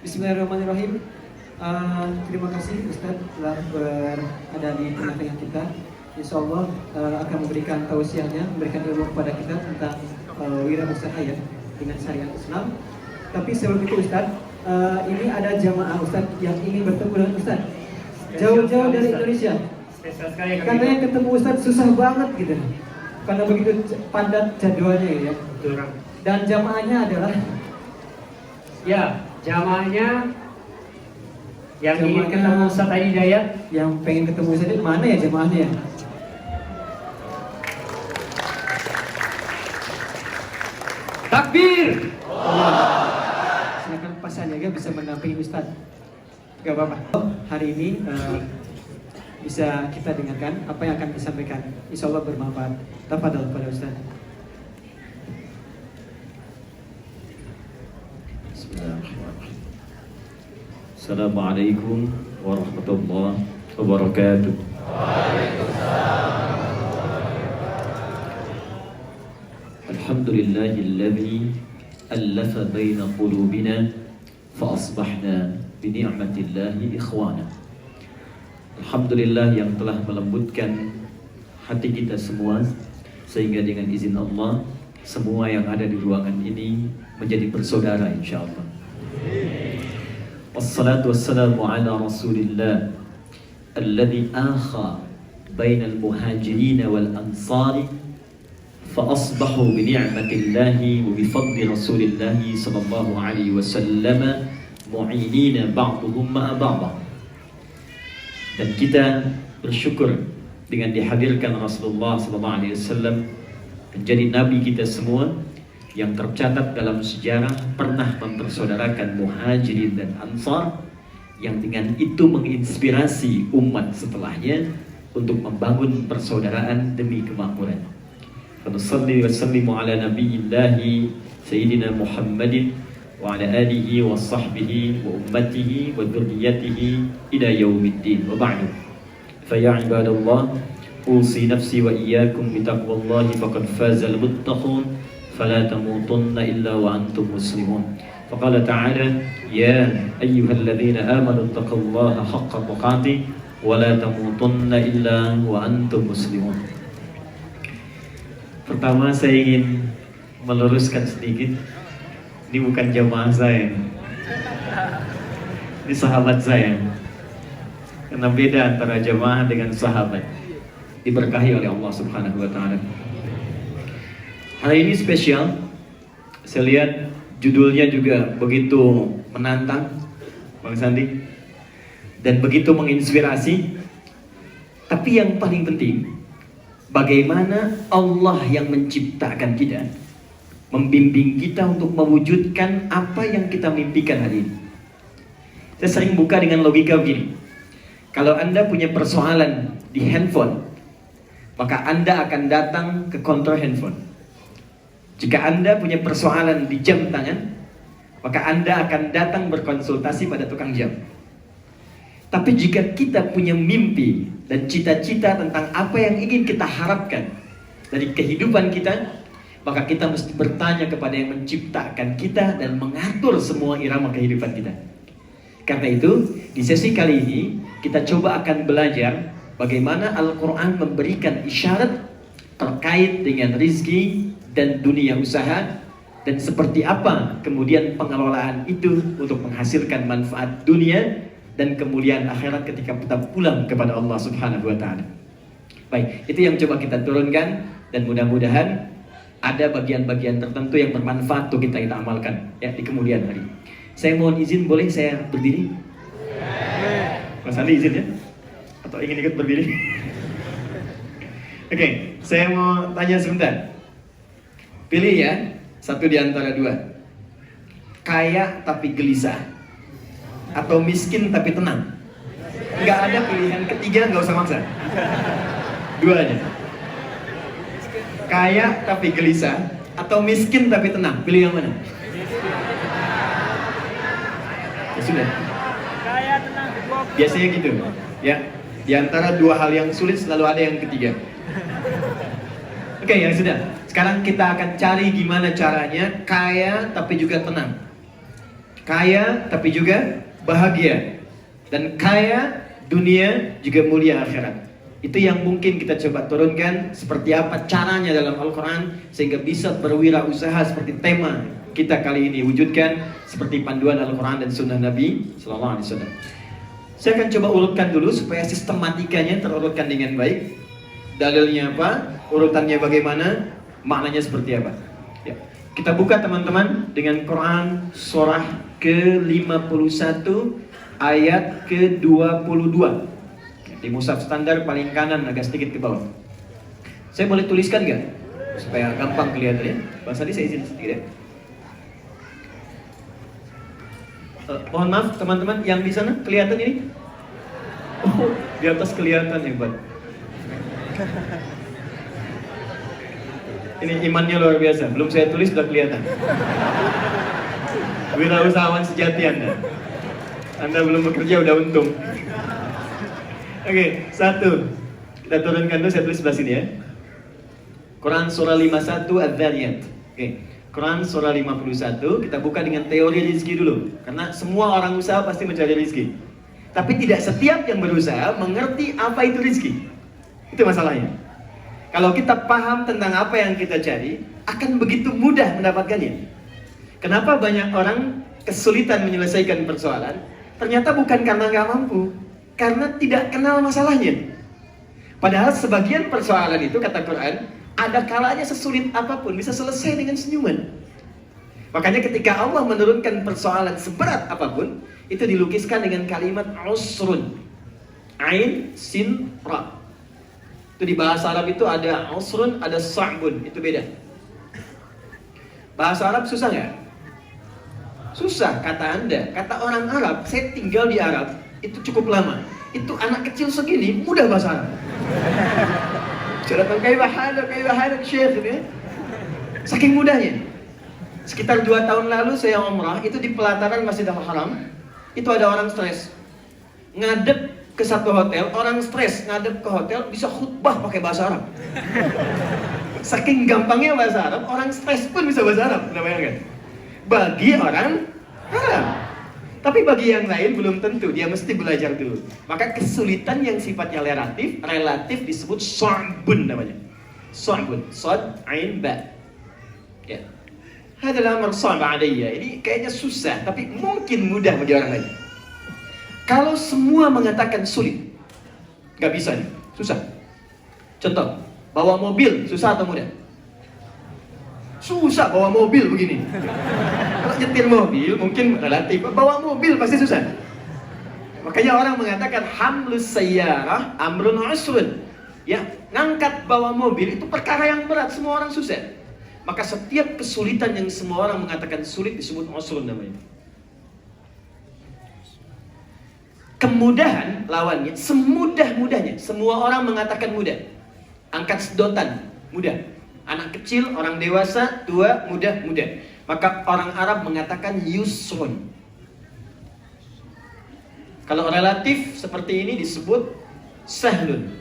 Bismillahirrahmanirrahim. Terima kasih Ustadz telah berada di tengah-tengah kita. Insya Allah akan memberikan tausiahnya, memberikan ilmu kepada kita tentang wirausaha ya dengan syariat Islam. Tapi sebelum itu Ustadz, ini ada jamaah Ustadz yang ingin bertemu dengan Ustadz jauh-jauh dari Indonesia. Katanya ketemu Ustadz susah banget gitu, karena begitu padat jadwalnya ya. Dan jamaahnya adalah jamaahnya yang ingin ketemu Ustadz Adi Hidayat, yang pengen ketemu Ustadz, mana ya jamaahnya ya? Takbir! Silakan Pak Sandiaga bisa mendampingi Ustadz. Gak apa-apa. Hari ini bisa kita dengarkan apa yang akan disampaikan. Insya Allah bermanfaat. Tafadhol pada Ustadz. Bismillahirrahmanirrahim. Assalamualaikum warahmatullahi wabarakatuh. Alhamdulillahilladzi allafa baina qulubina fa asbahna bi ni'matillahi ikhwana. Alhamdulillah yang telah melembutkan hati kita semua sehingga dengan izin Allah semua yang ada di ruangan ini menjadi bersaudara insyaallah. Wassalatu wassalamu ala Rasulillah alladzi akha bainal muhajirin wal ansari fa asbahu bi ni'matillahi wa bi fadli Rasulillah sallallahu alaihi wasallam mu'inina ba'dhum ma'a ba'd. Dan kita bersyukur dengan dihadirkan Rasulullah sallallahu alaihi wasallam menjadi nabi kita semua yang tercatat dalam sejarah pernah mempersaudarakan muhajirin dan ansar, yang dengan itu menginspirasi umat setelahnya untuk membangun persaudaraan demi kemakmuran. Sallallahu wa sallimu ala nabiyyillahi sayyidina Muhammadin wa ala alihi wa sahbihi wa ummatihi wa dhurriyyatihi ila yaumiddin. Wa ba'du. Fa ya ibadallah, usi nafsi wa iyyakum bi taqwallahi faqad fazal muttaqun fala tamutunna illa wa antum muslimun. Faqala ta'ala ya ayyuhalladzina amanu taqullaha haqqa tuqatih wa la tamutunna illa wa antum muslimun. Pertama saya ingin meluruskan sedikit, ini bukan jamaah saya, ini sahabat saya. Karena beda antara jamaah dengan sahabat, diberkahi oleh Allah Subhanahu wa taala. Hari ini spesial. Saya lihat judulnya juga begitu menantang, Bang Sandi, dan begitu menginspirasi. Tapi yang paling penting, bagaimana Allah yang menciptakan kita membimbing kita untuk mewujudkan apa yang kita mimpikan hari ini. Saya sering buka dengan logika begini. Kalau Anda punya persoalan di handphone, maka Anda akan datang ke kontrol handphone. Jika Anda punya persoalan di jam tangan, maka Anda akan datang berkonsultasi pada tukang jam. Tapi jika kita punya mimpi dan cita-cita tentang apa yang ingin kita harapkan dari kehidupan kita, maka kita mesti bertanya kepada yang menciptakan kita dan mengatur semua irama kehidupan kita. Karena itu, di sesi kali ini kita coba akan belajar bagaimana Al-Quran memberikan isyarat terkait dengan rizki dan dunia usaha, dan seperti apa kemudian pengelolaan itu untuk menghasilkan manfaat dunia dan kemuliaan akhirat ketika kita pulang kepada Allah Subhanahu wa taala. Baik, itu yang coba kita turunkan, dan mudah-mudahan ada bagian-bagian tertentu yang bermanfaat untuk kita amalkan ya di kemudian hari. Saya mohon izin, boleh saya berdiri? Mas Andi izin ya? Atau ingin ikut berdiri? Oke, saya mau tanya sebentar. Pilih ya, satu di antara dua. Kaya tapi gelisah, atau miskin tapi tenang. Nggak ada pilihan ketiga, nggak usah maksa. Dua aja. Kaya tapi gelisah, atau miskin tapi tenang. Pilih yang mana? Ya sudah. Kaya tenang. Biasanya gitu, ya. Di antara dua hal yang sulit selalu ada yang ketiga. Oke, yang sudah. Sekarang kita akan cari gimana caranya kaya tapi juga tenang. Kaya tapi juga bahagia. Dan kaya dunia juga mulia akhirat. Itu yang mungkin kita coba turunkan, seperti apa caranya dalam Al-Quran sehingga bisa berwirausaha seperti tema kita kali ini, wujudkan seperti panduan Al-Quran dan Sunnah Nabi Sallallahu Alaihi Wasallam. Saya akan coba urutkan dulu supaya sistematikanya terurutkan dengan baik. Dalilnya apa, urutannya bagaimana, maknanya seperti apa. Ya. Kita buka teman-teman dengan Quran surah ke-51 ayat ke-22. Di mushaf standar paling kanan agak sedikit ke bawah. Saya boleh tuliskan nggak? Supaya gampang kelihatannya. Bang Sandi saya izin sedikit ya. Mohon maaf teman-teman yang di sana kelihatan ini? Oh, di atas kelihatan hebat. Ini imannya luar biasa. Belum saya tulis sudah kelihatan. Wirausahawan sejati Anda. Anda belum bekerja udah untung. Oke, satu. Kita turunkan dulu, saya tulis sebelah sini ya. Quran surah 51 Adz-Dzariyat. Oke. Quran surah 51, kita buka dengan teori rezeki dulu. Karena semua orang usaha pasti mencari rezeki. Tapi tidak setiap yang berusaha mengerti apa itu rezeki. Itu masalahnya. Kalau kita paham tentang apa yang kita cari, akan begitu mudah mendapatkannya. Kenapa banyak orang kesulitan menyelesaikan persoalan? Ternyata bukan karena nggak mampu, karena tidak kenal masalahnya. Padahal sebagian persoalan itu, kata Quran, ada kalanya sesulit apapun bisa selesai dengan senyuman. Makanya ketika Allah menurunkan persoalan seberat apapun, itu dilukiskan dengan kalimat usrun. Ain, sin, ra. Itu di bahasa Arab itu ada usrun, ada sa'bun. Itu beda. Bahasa Arab susah nggak? Susah, kata Anda. Kata orang Arab, saya tinggal di Arab, itu cukup lama. Itu anak kecil segini, mudah bahasa Arab. Kaifa haluk Syekh ini. Saking mudahnya. Sekitar 2 tahun lalu saya umrah, itu di pelataran Masjidil Haram. Itu ada orang stres. Ngadep ke satu hotel, orang stres ngadep ke hotel bisa khutbah pakai bahasa Arab. Saking gampangnya bahasa Arab, orang stres pun bisa bahasa Arab. Udah bayangkan? Bagi orang Arab. Tapi bagi yang lain belum tentu, dia mesti belajar dulu. Maka kesulitan yang sifatnya relatif disebut sa'bun namanya. Sa'bun, sad, ain, ba. Ya. Hadalah amr sa'b alayya. Ini kayaknya susah, tapi mungkin mudah bagi orang lain. Kalau semua mengatakan sulit, nggak bisa nih, susah. Contoh, bawa mobil susah atau mudah? Susah bawa mobil begini. Kalau nyetir mobil mungkin relatif, bawa mobil pasti susah. Makanya orang mengatakan hamlus sayyarah amrun usrun. Ya, ngangkat bawa mobil itu perkara yang berat, semua orang susah. Maka setiap kesulitan yang semua orang mengatakan sulit disebut usrun namanya. Kemudahan lawannya, semudah-mudahnya. Semua orang mengatakan mudah. Angkat sedotan, mudah. Anak kecil, orang dewasa, tua, mudah. Maka orang Arab mengatakan yusrun. Kalau relatif seperti ini disebut sahlun.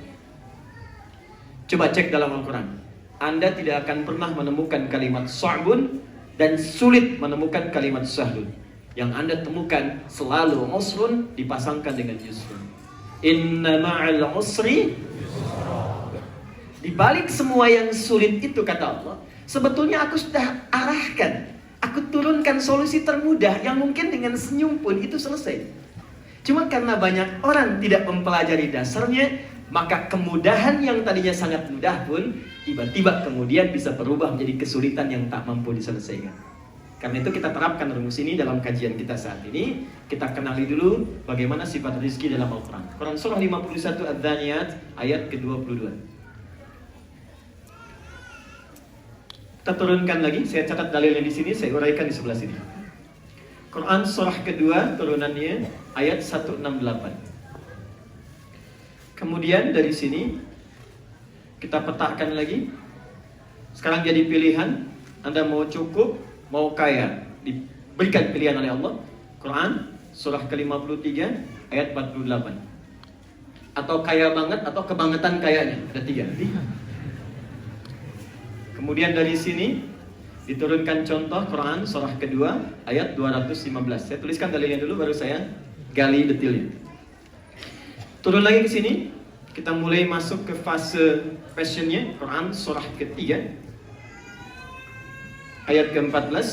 Coba cek dalam Al-Quran. Anda tidak akan pernah menemukan kalimat sa'bun dan sulit menemukan kalimat sahlun. Yang Anda temukan selalu usrun dipasangkan dengan yusrun. Inna ma'al usri. Di balik semua yang sulit itu, kata Allah, sebetulnya aku sudah arahkan, aku turunkan solusi termudah yang mungkin dengan senyum pun itu selesai. Cuma karena banyak orang tidak mempelajari dasarnya, maka kemudahan yang tadinya sangat mudah pun tiba-tiba kemudian bisa berubah menjadi kesulitan yang tak mampu diselesaikan. Karena itu kita terapkan rumus ini dalam kajian kita saat ini. Kita kenali dulu bagaimana sifat rezeki dalam Al-Quran. Quran surah 51 Adz-Dzariyat ayat ke-22. Kita turunkan lagi, saya catat dalilnya di sini, saya uraikan di sebelah sini. Quran surah kedua turunannya ayat 168. Kemudian dari sini kita petakan lagi. Sekarang jadi pilihan, Anda mau cukup, mau kaya. Diberikan pilihan oleh Allah. Quran surah ke-53 ayat 48. Atau kaya banget atau kebangetan kayanya. Ada 3. Kemudian dari sini diturunkan contoh Quran surah kedua ayat 215. Saya tuliskan dalilnya dulu baru saya gali detailnya. Turun lagi ke sini, kita mulai masuk ke fase passionnya. Quran surah ketiga ayat ke-14.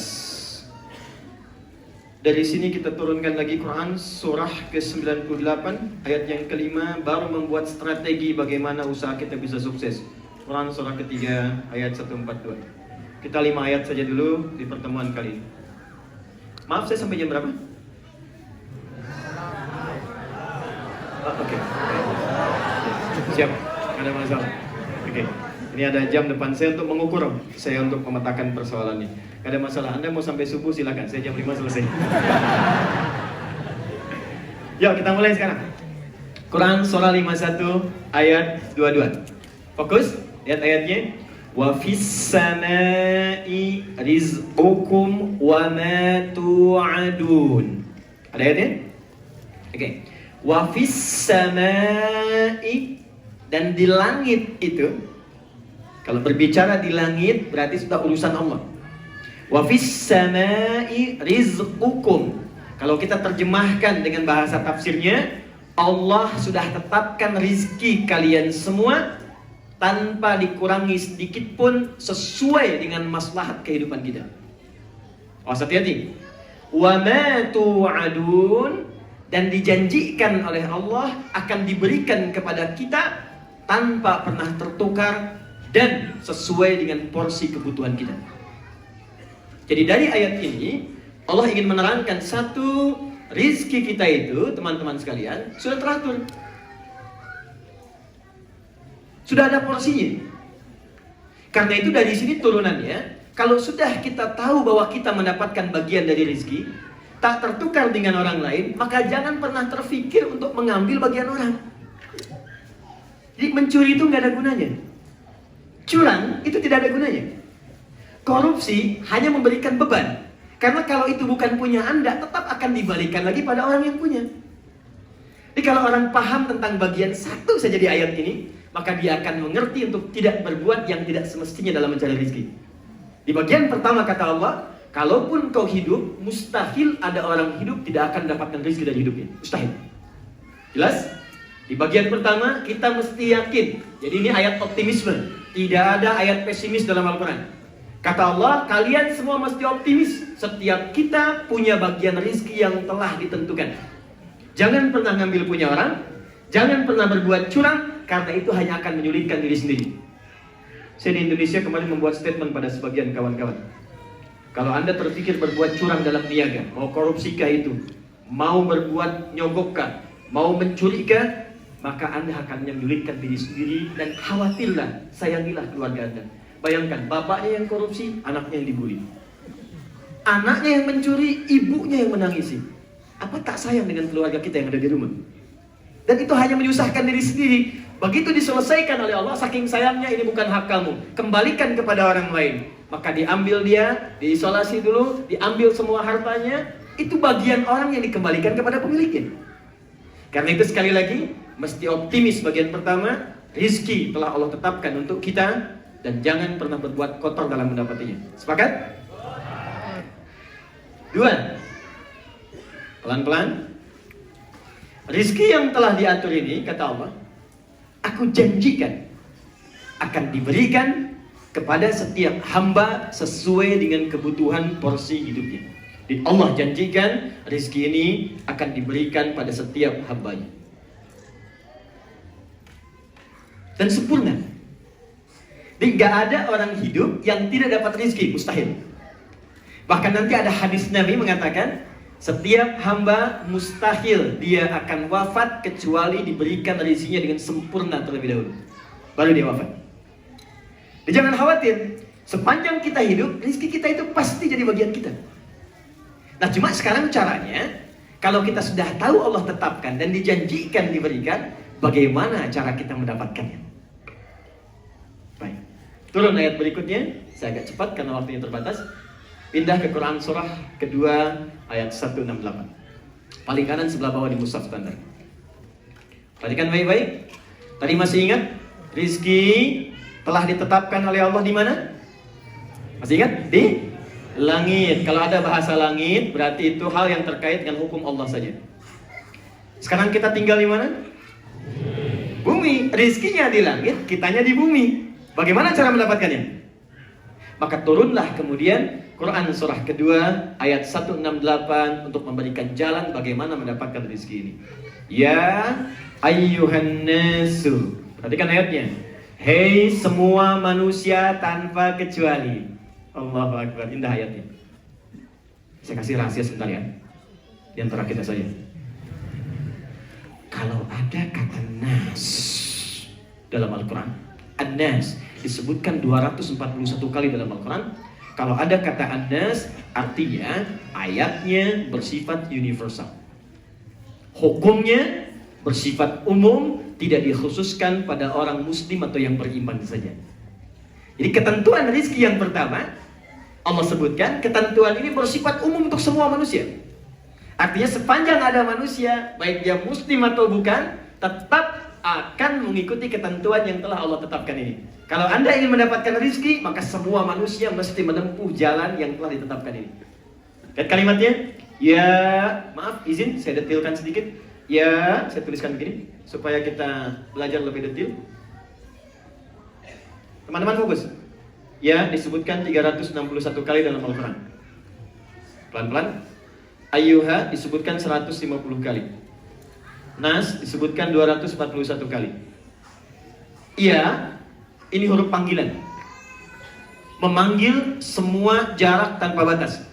Dari sini kita turunkan lagi Quran surah ke-98 ayat yang kelima, baru membuat strategi bagaimana usaha kita bisa sukses. Quran surah ketiga ayat 142. Kita 5 ayat saja dulu di pertemuan kali ini. Maaf, saya sampai jam berapa? Oke. Siap, nggak ada masalah. Oke. Ini ada jam depan saya untuk mengukur saya untuk memetakan persoalannya. Gak ada masalah, Anda mau sampai subuh silakan, saya jam 5 selesai. Yuk kita mulai sekarang. Quran surah 51 ayat 22. Fokus, lihat ayatnya. Wa fis samai rizqukum wa ma tu'adun. Ada ayatnya? Oke. Wa fis samai, dan di langit itu. Kalau berbicara di langit berarti sudah urusan Allah. Wa fis samai rizqukum. Kalau kita terjemahkan dengan bahasa tafsirnya, Allah sudah tetapkan rizki kalian semua tanpa dikurangi sedikit pun sesuai dengan maslahat kehidupan kita. Awas hati-hati. Wa ma tu'adun, dan dijanjikan oleh Allah akan diberikan kepada kita tanpa pernah tertukar dan sesuai dengan porsi kebutuhan kita. Jadi dari ayat ini Allah ingin menerangkan satu, rizki kita itu teman-teman sekalian sudah teratur, sudah ada porsinya. Karena itu dari sini turunannya, kalau sudah kita tahu bahwa kita mendapatkan bagian dari rizki, tak tertukar dengan orang lain, maka jangan pernah terfikir untuk mengambil bagian orang. Jadi mencuri itu nggak ada gunanya. Curang itu tidak ada gunanya. Korupsi hanya memberikan beban. Karena kalau itu bukan punya Anda, tetap akan dibalikan lagi pada orang yang punya. Jadi kalau orang paham tentang bagian satu saja di ayat ini, maka dia akan mengerti untuk tidak berbuat yang tidak semestinya dalam mencari rezeki. Di bagian pertama kata Allah, kalaupun kau hidup, mustahil ada orang hidup tidak akan mendapatkan rezeki dari hidupnya. Mustahil. Jelas? Di bagian pertama kita mesti yakin. Jadi ini ayat optimisme. Tidak ada ayat pesimis dalam Al-Quran. Kata Allah, kalian semua mesti optimis. Setiap kita punya bagian rizki yang telah ditentukan. Jangan pernah ngambil punya orang. Jangan pernah berbuat curang. Karena itu hanya akan menyulitkan diri sendiri. Saya di Indonesia kemarin membuat statement pada sebagian kawan-kawan. Kalau Anda terpikir berbuat curang dalam niaga, mau korupsikah itu, mau berbuat nyogokkah, mau mencurikah, maka Anda akan menyulitkan diri sendiri. Dan khawatirlah, sayangilah keluarga Anda. Bayangkan, bapaknya yang korupsi, anaknya yang dibully. Anaknya yang mencuri, ibunya yang menangisi. Apa tak sayang dengan keluarga kita yang ada di rumah? Dan itu hanya menyusahkan diri sendiri. Begitu diselesaikan oleh Allah, saking sayangnya, ini bukan hak kamu, kembalikan kepada orang lain. Maka diambil dia, diisolasi dulu, diambil semua hartanya. Itu bagian orang yang dikembalikan kepada pemiliknya. Karena itu sekali lagi, mesti optimis bagian pertama. Rizki telah Allah tetapkan untuk kita, dan jangan pernah berbuat kotor dalam mendapatinya. Sepakat? 2. Pelan-pelan. Rizki yang telah diatur ini, kata Allah, aku janjikan akan diberikan kepada setiap hamba sesuai dengan kebutuhan porsi hidupnya. Jadi Allah janjikan rizki ini akan diberikan pada setiap hambanya. Dan sempurna. Jadi gak ada orang hidup yang tidak dapat rizki, mustahil. Bahkan nanti ada hadis Nabi mengatakan, setiap hamba mustahil dia akan wafat kecuali diberikan rizkinya dengan sempurna terlebih dahulu. Baru dia wafat. Dan jangan khawatir, sepanjang kita hidup, rizki kita itu pasti jadi bagian kita. Nah cuma sekarang caranya, kalau kita sudah tahu Allah tetapkan dan dijanjikan diberikan, bagaimana cara kita mendapatkannya? Baik, turun ayat berikutnya. Saya agak cepat karena waktunya terbatas. Pindah ke Quran surah kedua ayat 168. Paling kanan sebelah bawah di mushaf standar. Perhatikan baik-baik. Tadi masih ingat rizki telah ditetapkan oleh Allah di mana? Masih ingat? Di langit. Kalau ada bahasa langit, berarti itu hal yang terkait dengan hukum Allah saja. Sekarang kita tinggal di mana? Bumi. Rizkinya di langit, kitanya di bumi. Bagaimana cara mendapatkannya? Maka turunlah kemudian Quran surah kedua ayat 168 untuk memberikan jalan bagaimana mendapatkan rezeki ini. Ya ayyuhan nasu. Perhatikan ayatnya. Hei semua manusia tanpa kecuali. Allahu Akbar. Indah ayatnya. Saya kasih rahasia sebentar ya. Di antara kita saja. Kalau ada kata nas dalam Al-Quran, an-nas disebutkan 241 kali dalam Al-Quran. Kalau ada kata an-nas, artinya ayatnya bersifat universal. Hukumnya bersifat umum, tidak dikhususkan pada orang muslim atau yang beriman saja. Jadi ketentuan rizki yang pertama, Allah sebutkan ketentuan ini bersifat umum untuk semua manusia. Artinya sepanjang ada manusia, baik dia muslim atau bukan, tetap akan mengikuti ketentuan yang telah Allah tetapkan ini. Kalau Anda ingin mendapatkan rezeki, maka semua manusia mesti menempuh jalan yang telah ditetapkan ini. Lihat kalimatnya. Ya, maaf, izin saya detilkan sedikit. Ya, saya tuliskan begini supaya kita belajar lebih detil. Teman-teman fokus. Ya, disebutkan 361 kali dalam Al-Quran. Pelan-pelan. Ayyuha disebutkan 150 kali. Nas disebutkan 241 kali. Iya, ini huruf panggilan. Memanggil semua jarak tanpa batas.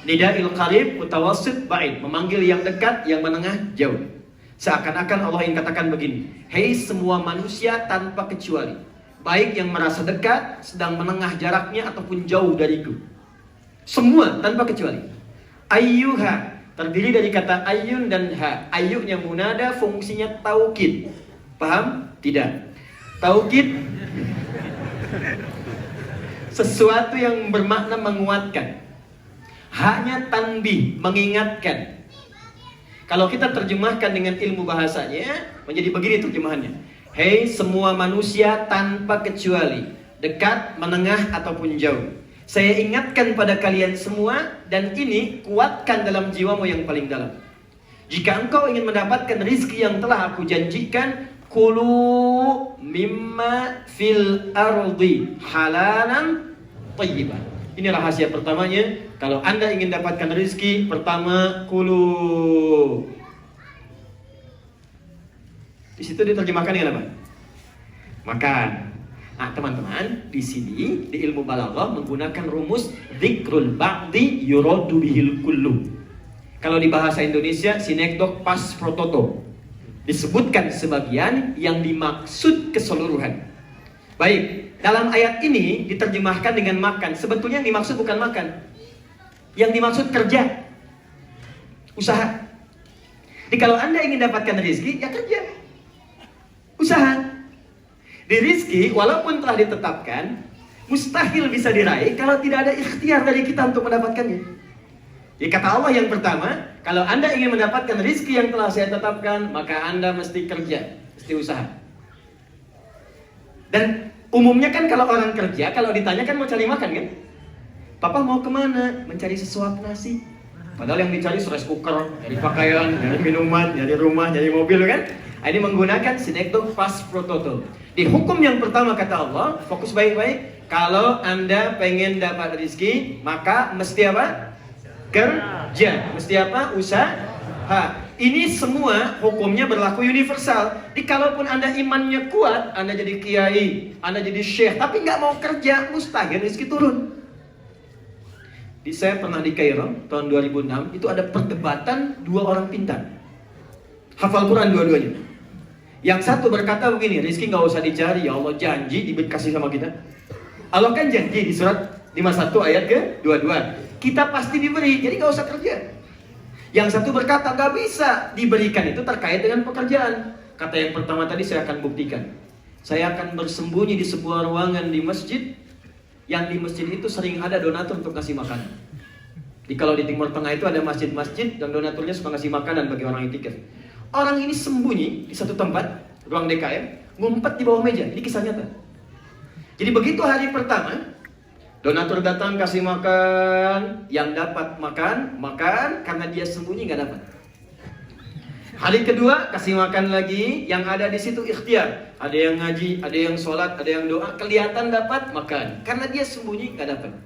Nida'il qarib, mutawassit, ba'id. Memanggil yang dekat, yang menengah, jauh. Seakan-akan Allah ingin katakan begini. Hei semua manusia tanpa kecuali. Baik yang merasa dekat, sedang menengah jaraknya, ataupun jauh dariku. Semua tanpa kecuali. Ayyuha terdiri dari kata ayyun dan ha. Ayyunya munada, fungsinya taukid. Paham? Tidak. Taukid sesuatu yang bermakna menguatkan. Hanya tanbih, mengingatkan. Kalau kita terjemahkan dengan ilmu bahasanya, menjadi begini terjemahannya. Hei semua manusia tanpa kecuali, dekat, menengah ataupun jauh. Saya ingatkan pada kalian semua, dan ini kuatkan dalam jiwamu yang paling dalam. Jika engkau ingin mendapatkan rizki yang telah aku janjikan, kulu mimma fil ardi halalan tayyiban. Ini rahasia pertamanya. Kalau Anda ingin dapatkan rizki, pertama kulu. Di situ diterjemahkan dengan apa? Makan. Nah, teman-teman, di sini di ilmu balaghah menggunakan rumus dzikrul ba'di yuradu bihil kullu. Kalau di bahasa Indonesia sinekdok pas prototo. Disebutkan sebagian yang dimaksud keseluruhan. Baik, dalam ayat ini diterjemahkan dengan makan. Sebetulnya yang dimaksud bukan makan. Yang dimaksud kerja. Usaha. Jadi kalau Anda ingin dapatkan rezeki, ya kerja. Usaha. Di rizki, walaupun telah ditetapkan, mustahil bisa diraih kalau tidak ada ikhtiar dari kita untuk mendapatkannya. Jadi kata Allah yang pertama, kalau Anda ingin mendapatkan rizki yang telah saya tetapkan, maka Anda mesti kerja, mesti usaha. Dan umumnya kan kalau orang kerja, kalau ditanya kan mau cari makan kan? Papa mau kemana? Mencari sesuap nasi. Padahal yang dicari rice cooker, nyari pakaian, nyari minuman, nyari rumah, nyari mobil kan? Ini menggunakan sinekdok pas prototo. Di hukum yang pertama kata Allah, fokus baik-baik. Kalau Anda pengen dapat rezeki, maka mesti apa? Kerja. Mesti apa? Usaha. Ini semua hukumnya berlaku universal. Jadi kalaupun Anda imannya kuat, Anda jadi kiai, Anda jadi syekh, tapi nggak mau kerja, mustahil rezeki turun. Saya pernah di Kairo tahun 2006, itu ada perdebatan dua orang pintar. Hafal Quran dua-duanya. Yang satu berkata begini, rezeki nggak usah dicari, ya Allah janji dikasih sama kita. Allah kan janji di surat 51 ayat ke-22. Kita pasti diberi, jadi nggak usah kerja. Yang satu berkata nggak bisa diberikan, itu terkait dengan pekerjaan. Kata yang pertama tadi saya akan buktikan. Saya akan bersembunyi di sebuah ruangan di masjid, yang di masjid itu sering ada donatur untuk kasih makanan. Jadi kalau di Timur Tengah itu ada masjid-masjid dan donaturnya suka ngasih makanan bagi orang yang itikaf. Orang ini sembunyi di satu tempat, ruang DKM, ngumpet di bawah meja. Ini kisah nyata. Jadi begitu hari pertama, Donatur datang kasih makan, yang dapat makan, karena dia sembunyi nggak dapat. Hari kedua kasih makan lagi, yang ada di situ ikhtiar. Ada yang ngaji, ada yang sholat, ada yang doa, kelihatan dapat makan, karena dia sembunyi nggak dapat.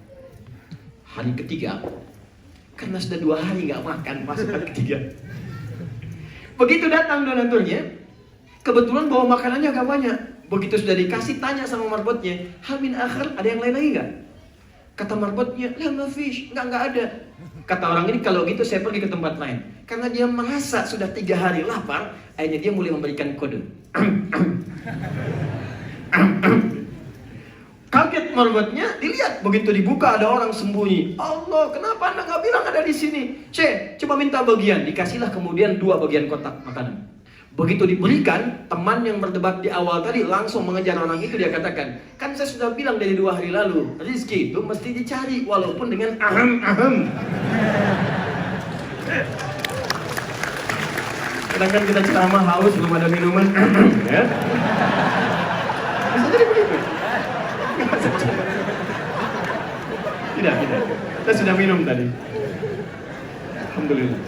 Hari ketiga, karena sudah 2 hari nggak makan, masuk hari ketiga. Begitu datang donaturnya, kebetulan bawa makanannya agak banyak. Begitu sudah dikasih, tanya sama marbotnya, hal min akhir, ada yang lain lagi nggak? Kata marbotnya, la mafish, nggak ada. Kata orang ini, kalau gitu saya pergi ke tempat lain. Karena dia merasa sudah 3 hari lapar, akhirnya dia mulai memberikan kode. Kaget marbotnya, dilihat begitu dibuka ada orang sembunyi. Allah, kenapa Anda nggak bilang ada di sini? Coba minta bagian. Dikasihlah kemudian 2 bagian kotak makanan. Begitu diberikan, teman yang berdebat di awal tadi langsung mengejar orang itu. Dia katakan, kan saya sudah bilang dari 2 hari lalu, rezeki itu mesti dicari walaupun dengan ahem. Sedangkan kita ceramah haus belum ada minuman, ya. Bisa jadi begitu. Tidak. Kita sudah minum tadi. Alhamdulillah.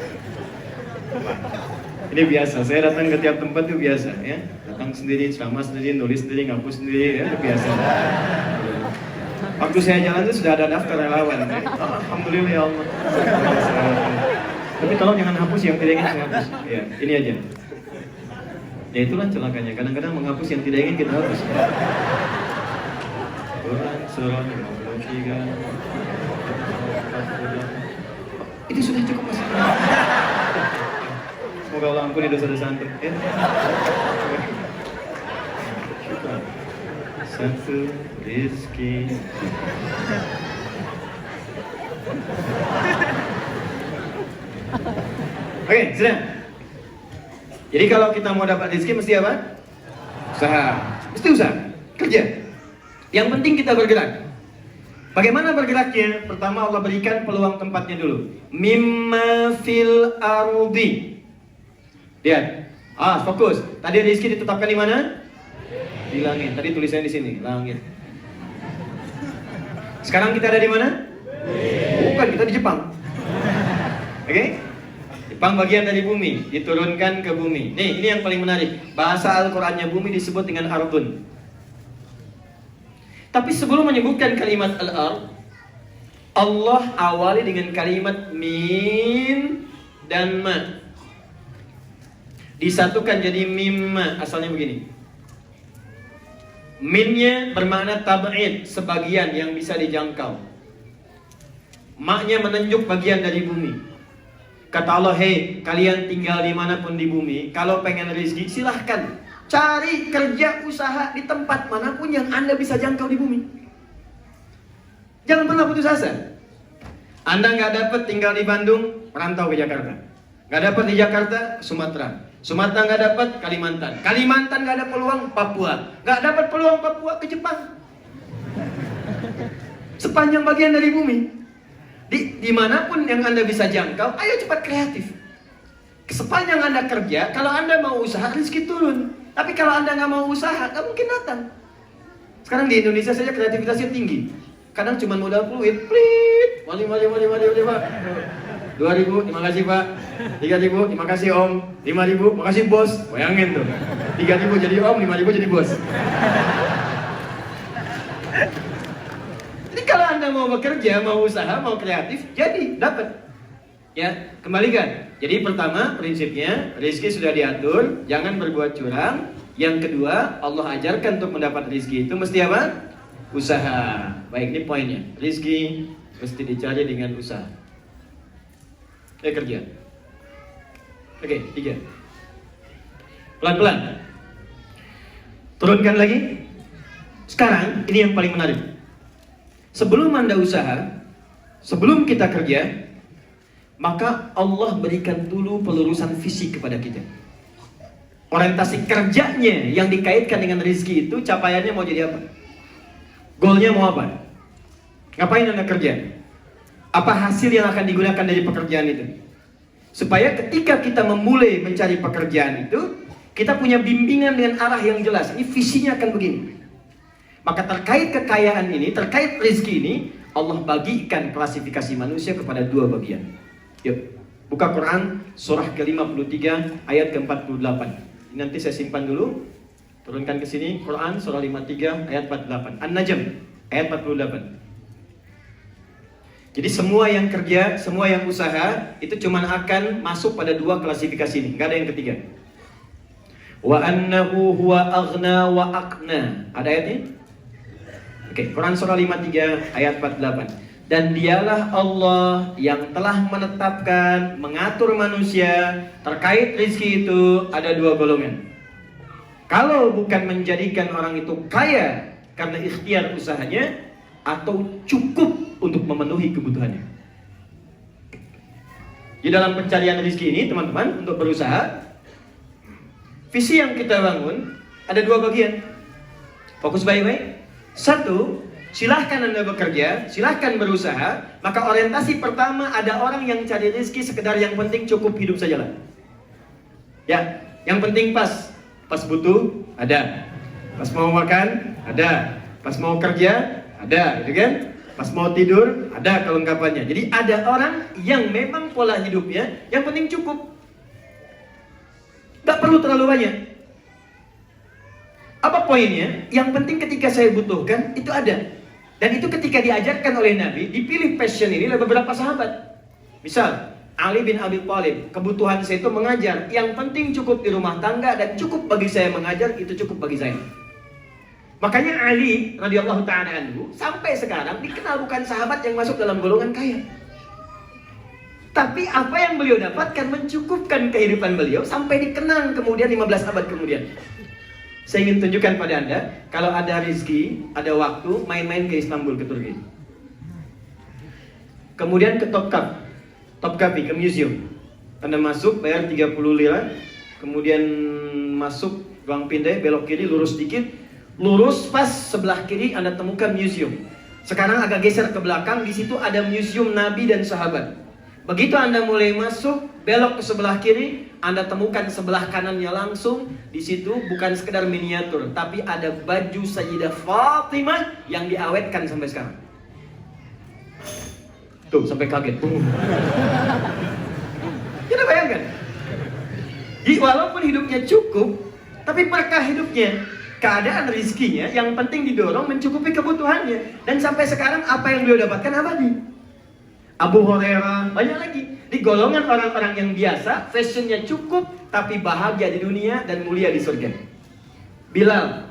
Ini biasa, saya datang ke tiap tempat itu biasa ya. Datang sendiri, ceramah sendiri, nulis sendiri, ngapus sendiri ya, itu biasa. Waktu saya jalan itu sudah ada daftar relawan ya. Oh, alhamdulillah ya Allah. Tapi tolong jangan hapus yang tidak ingin saya hapus. Ya, ini aja. Ya itulah celakanya, kadang-kadang menghapus yang tidak ingin kita hapus. Quran surah 53. Itu sudah cukup Mas. Semoga Allah ampuni dosa-dosa antum ya. Satu rezeki. Oke, sudah. Jadi kalau kita mau dapat rezeki mesti apa? Usaha. Mesti usaha, kerja. Yang penting kita bergerak. Bagaimana bergeraknya? Pertama Allah berikan peluang tempatnya dulu. Mimma fil ardi. Lihat. Fokus. Tadi rezeki ditetapkan di mana? Di langit. Tadi tulisannya di sini, langit. Sekarang kita ada di mana? Bukan, kita di Jepang. Oke? Jepang bagian dari bumi, diturunkan ke bumi. Nih, ini yang paling menarik. Bahasa Al-Qur'annya bumi disebut dengan ardun. Tapi sebelum menyebutkan kalimat al-ard, Allah awali dengan kalimat min dan ma. Disatukan jadi mimma, asalnya begini. Minnya bermakna tab'id, sebagian yang bisa dijangkau. Maknya menunjuk bagian dari bumi. Kata Allah, hei kalian tinggal dimanapun di bumi, kalau pengen rezeki silahkan cari kerja usaha di tempat manapun yang Anda bisa jangkau di bumi. Jangan pernah putus asa. Anda nggak dapat tinggal di Bandung, merantau ke Jakarta. Nggak dapat di Jakarta, Sumatera. Sumatera nggak dapat, Kalimantan. Kalimantan nggak ada peluang, Papua. Nggak dapat peluang Papua, ke Jepang. Sepanjang bagian dari bumi. Dimanapun yang Anda bisa jangkau, ayo cepat kreatif. Sepanjang Anda kerja, kalau Anda mau usaha, rezeki turun. Tapi kalau Anda nggak mau usaha, nggak mungkin datang. Sekarang di Indonesia saja kreativitasnya tinggi. Kadang cuma modal fluid, plit, wali Pak. 2.000, terima kasih Pak. 3.000, terima kasih Om. 5.000, makasih Bos. Bayangin tuh. 3.000 jadi Om, 5.000 jadi Bos. Jadi kalau Anda mau bekerja, mau usaha, mau kreatif, jadi dapat. Ya, kembalikan. Jadi pertama prinsipnya rezeki sudah diatur, jangan berbuat curang. Yang kedua, Allah ajarkan untuk mendapat rezeki itu mesti apa? Usaha. Baik, ini poinnya. Rezeki mesti dicari dengan usaha. Kerja. Oke, 3. Pelan-pelan. Turunkan lagi. Sekarang ini yang paling menarik. Sebelum Anda usaha, sebelum kita kerja, maka Allah berikan dulu pelurusan visi kepada kita. Orientasi kerjanya yang dikaitkan dengan rezeki itu, capaiannya mau jadi apa? Goalnya mau apa? Ngapain Anda kerja? Apa hasil yang akan digunakan dari pekerjaan itu? Supaya ketika kita memulai mencari pekerjaan itu, kita punya bimbingan dengan arah yang jelas. Ini visinya akan begini. Maka terkait kekayaan ini, terkait rezeki ini, Allah bagikan klasifikasi manusia kepada dua bagian. Yuk, buka Quran surah ke-53 ayat ke-48. Nanti saya simpan dulu. Turunkan ke sini Quran surah 53 ayat 48. An-Najm ayat 48. Jadi semua yang kerja, semua yang usaha itu cuma akan masuk pada dua klasifikasi ini, nggak ada yang ketiga. Wa annahu huwa aghna wa aqna. Ada ayatnya? Oke, Quran surah 53 ayat 48. Dan dialah Allah yang telah menetapkan, mengatur manusia terkait rezeki itu ada dua golongan. Kalau bukan menjadikan orang itu kaya karena ikhtiar usahanya, atau cukup untuk memenuhi kebutuhannya. Di dalam pencarian rezeki ini teman-teman, untuk berusaha, visi yang kita bangun ada dua bagian. Fokus baik-baik. Satu, silahkan Anda bekerja, silahkan berusaha. Maka orientasi pertama, ada orang yang cari rezeki sekedar yang penting cukup hidup sajalah. Ya, yang penting pas butuh ada, pas mau makan ada, pas mau kerja ada, gitu kan? Pas mau tidur ada kelengkapannya. Jadi ada orang yang memang pola hidupnya yang penting cukup, gak perlu terlalu banyak. Apa poinnya? Yang penting ketika saya butuhkan itu ada. Dan itu ketika diajarkan oleh Nabi, dipilih passion ini oleh beberapa sahabat. Misal Ali bin Abi Thalib, kebutuhan saya itu mengajar, yang penting cukup di rumah tangga dan cukup bagi saya mengajar, itu cukup bagi saya. Makanya Ali radhiyallahu ta'ala anhu sampai sekarang dikenal bukan sahabat yang masuk dalam golongan kaya. Tapi apa yang beliau dapatkan mencukupkan kehidupan beliau sampai dikenang kemudian 15 abad kemudian. Saya ingin tunjukkan pada Anda, kalau ada rezeki, ada waktu, main-main ke Istanbul, ke Turki. Kemudian ke Topkapi, ke museum. Anda masuk, bayar 30 lira, kemudian masuk ruang pindah, belok kiri, lurus dikit. Lurus pas sebelah kiri Anda temukan museum. Sekarang agak geser ke belakang, di situ ada museum Nabi dan sahabat. Begitu Anda mulai masuk, belok ke sebelah kiri, Anda temukan sebelah kanannya langsung, di situ bukan sekedar miniatur, tapi ada baju Sayyidah Fatimah yang diawetkan sampai sekarang. Tuh, sampai kaget. Kita bayangkan. Jadi walaupun hidupnya cukup, tapi berkah hidupnya, keadaan rizkinya yang penting didorong mencukupi kebutuhannya. Dan sampai sekarang apa yang beliau dapatkan abadi. Abu Hurairah, banyak lagi. Di golongan orang-orang yang biasa, fashionnya cukup, tapi bahagia di dunia dan mulia di surga. Bilal.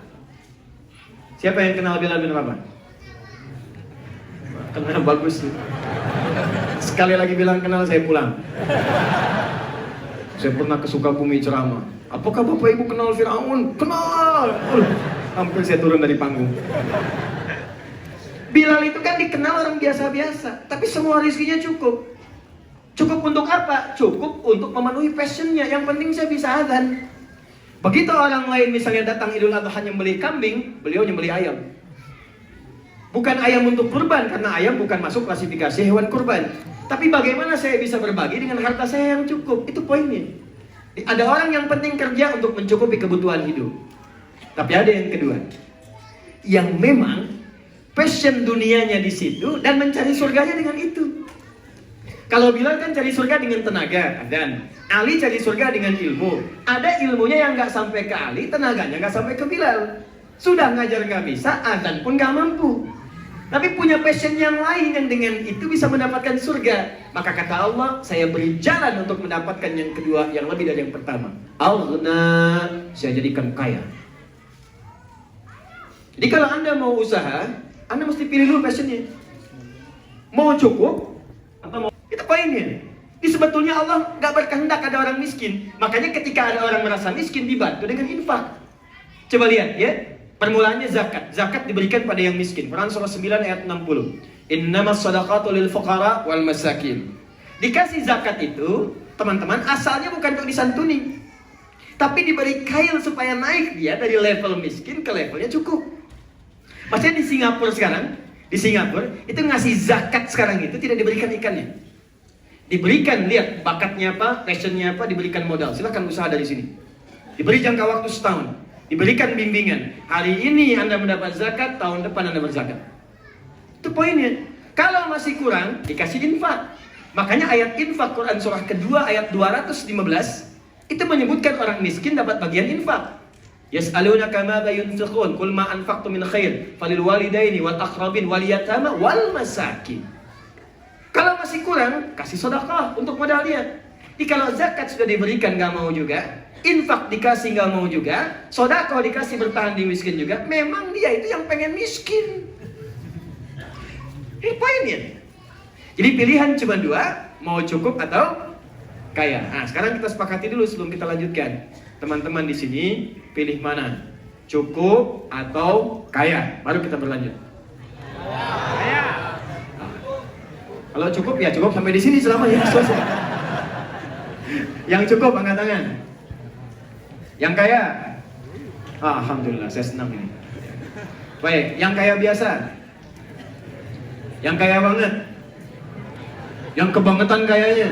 Siapa yang kenal Bilal bin Rabah? Kenal, bagus. Sekali lagi bilang kenal, saya pulang. Saya pernah ke Sukabumi ceramah. Apakah Bapak Ibu kenal Firaun? Kenal! Hampir saya turun dari panggung. Bilal itu kan dikenal orang biasa-biasa, tapi semua rezekinya cukup. Cukup untuk apa? Cukup untuk memenuhi passionnya. Yang penting saya bisa azan. Begitu orang lain misalnya datang Idul Adha nyembelih kambing, beliau nyembelih ayam. Bukan ayam untuk kurban, karena ayam bukan masuk klasifikasi hewan kurban. Tapi bagaimana saya bisa berbagi dengan harta saya yang cukup? Itu poinnya. Ada orang yang penting kerja untuk mencukupi kebutuhan hidup. Tapi ada yang kedua, yang memang passion dunianya di situ dan mencari surganya dengan itu. Kalau Bilal kan cari surga dengan tenaga, dan Ali cari surga dengan ilmu. Ada ilmunya yang nggak sampai ke Ali, tenaganya nggak sampai ke Bilal. Sudah ngajar nggak bisa, azan pun nggak mampu. Tapi punya passion yang lain yang dengan itu bisa mendapatkan surga. Maka kata Allah, saya beri jalan untuk mendapatkan yang kedua, yang lebih dari yang pertama. Aghna, saya jadikan kaya. Jadi kalau Anda mau usaha, Anda mesti pilih dulu passionnya. Mau cukup, atau mau... Itu poinnya. Ini sebetulnya Allah gak berkehendak ada orang miskin. Makanya ketika ada orang merasa miskin, dibantu dengan infak. Coba lihat ya. Permulaannya zakat. Zakat diberikan pada yang miskin. Quran surah 9 ayat 60. Innamas shadaqatu lil fuqara wal masakin. Dikasih zakat itu, teman-teman, asalnya bukan untuk disantuni. Tapi diberi kail supaya naik dia dari level miskin ke levelnya cukup. Maksudnya di Singapura sekarang, di Singapura, itu ngasih zakat sekarang itu tidak diberikan ikannya. Diberikan, lihat, bakatnya apa, passionnya apa, diberikan modal. Silahkan usaha dari sini. Diberi jangka waktu setahun. Diberikan bimbingan. Hari ini Anda mendapat zakat, tahun depan Anda berzakat. Itu poinnya. Kalau masih kurang, dikasih infak. Makanya ayat infak Quran surah kedua ayat 215 itu menyebutkan orang miskin dapat bagian infak. Yas'alunaka madza yunfiqun qul ma anfaqtum min khair falil walidaini wal aqrabin wal yatama wal masakin. Kalau masih kurang, kasih sedekah untuk modalnya. Jadi kalau zakat sudah diberikan nggak mau juga, infak dikasih nggak mau juga, sedekah dikasih bertahan di miskin juga, memang dia itu yang pengen miskin. Ini poinnya. Jadi pilihan cuma dua, mau cukup atau kaya. Nah, sekarang kita sepakati dulu sebelum kita lanjutkan. Teman-teman di sini pilih mana? Cukup atau kaya? Baru kita berlanjut. Kaya. Kalau cukup ya cukup sampai di sini selamanya selesai. Yang cukup angkat tangan. Yang kaya? Alhamdulillah, saya senang ini. Baik, yang kaya biasa? Yang kaya banget? Yang kebangetan kayanya?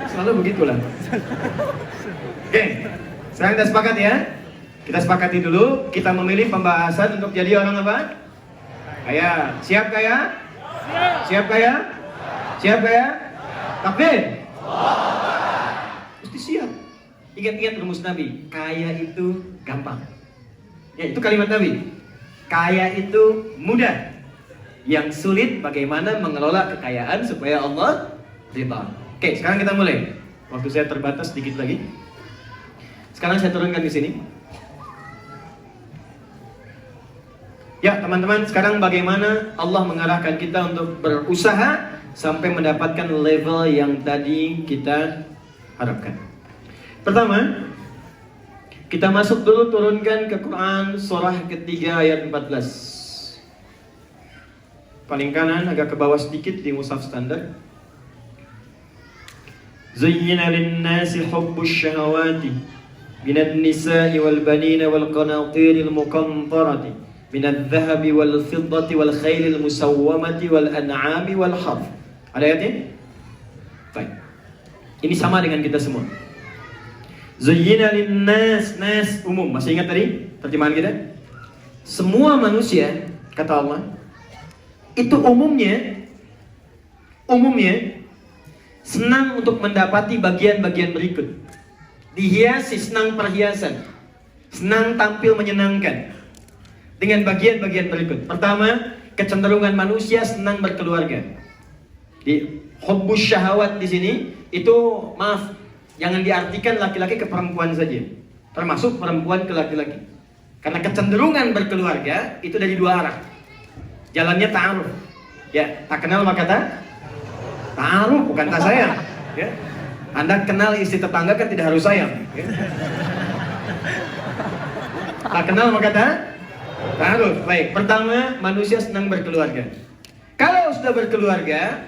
Selalu begitulah. Oke, sekarang kita sepakat ya. Kita sepakati dulu, kita memilih pembahasan untuk jadi orang apa? Kaya. Siap kaya? Siap kaya? Siap kaya? Takbir? Mesti siap. Ingat-ingat rumus Nabi, kaya itu gampang. Ya, itu kalimat Nabi. Kaya itu mudah. Yang sulit bagaimana mengelola kekayaan supaya Allah ridha. Oke, sekarang kita mulai. Waktu saya terbatas sedikit lagi. Sekarang saya turunkan di sini. Ya, teman-teman, sekarang bagaimana Allah mengarahkan kita untuk berusaha sampai mendapatkan level yang tadi kita harapkan. Pertama, kita masuk dulu turunkan ke Quran surah ketiga ayat 14. Paling kanan agak ke bawah sedikit di mushaf standar. Zayyana lin-nasi hubbus syahawati minan nisa'i wal banina wal qanatiril muqantarati minadh dhahabi wal fiddati wal khailil musawwamati wal an'ami wal harth. Ada ayatnya? Baik. Ini sama dengan kita semua. Zayyana lin-nas, nas umum. Masih ingat tadi terjemahan kita? Semua manusia, kata Allah, itu umumnya senang untuk mendapati bagian-bagian berikut. Dihiasi, senang perhiasan, senang tampil menyenangkan dengan bagian-bagian berikut. Pertama, kecenderungan manusia senang berkeluarga. Di hubbus syahawat di sini itu, maaf, jangan diartikan laki-laki ke perempuan saja, termasuk perempuan ke laki-laki. Karena kecenderungan berkeluarga itu dari dua arah. Jalannya ta'aruf. Ya, tak kenal maka ta'aruf, bukan tak sayang. Ya. Anda kenal istri tetangga kan tidak harus sayang. Ya. Tak kenal maka ta'aruf. Baik, pertama manusia senang berkeluarga. Kalau sudah berkeluarga,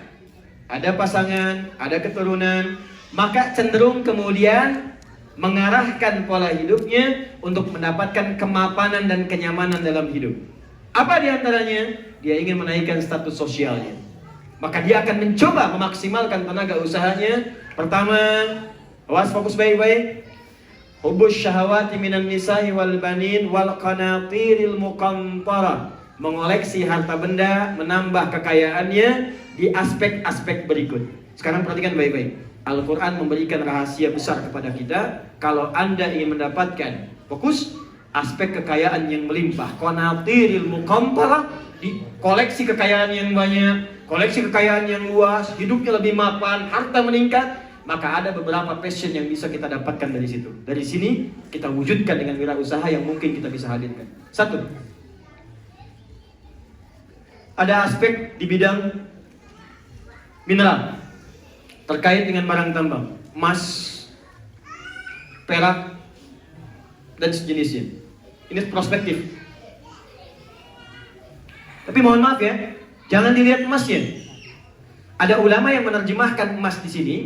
ada pasangan, ada keturunan, maka cenderung kemudian mengarahkan pola hidupnya untuk mendapatkan kemapanan dan kenyamanan dalam hidup. Apa diantaranya? Dia ingin menaikkan status sosialnya. Maka dia akan mencoba memaksimalkan tenaga usahanya. Pertama, awas, fokus baik-baik. Hubbus syahawati minan nisa'i wal banin wal qanatiril muqantara. Mengoleksi harta benda, menambah kekayaannya di aspek-aspek berikut. Sekarang perhatikan baik-baik. Al-Quran memberikan rahasia besar kepada kita. Kalau Anda ingin mendapatkan, fokus, aspek kekayaan yang melimpah, qanatiril muqantara, di koleksi kekayaan yang banyak, koleksi kekayaan yang luas, hidupnya lebih mapan, harta meningkat, maka ada beberapa passion yang bisa kita dapatkan dari situ. Dari sini kita wujudkan dengan wirausaha yang mungkin kita bisa hadirkan. Satu, ada aspek di bidang mineral terkait dengan barang tambang, emas, perak, dan sejenisnya. Ini perspektif. Tapi mohon maaf ya, jangan dilihat emasnya. Ada ulama yang menerjemahkan emas di sini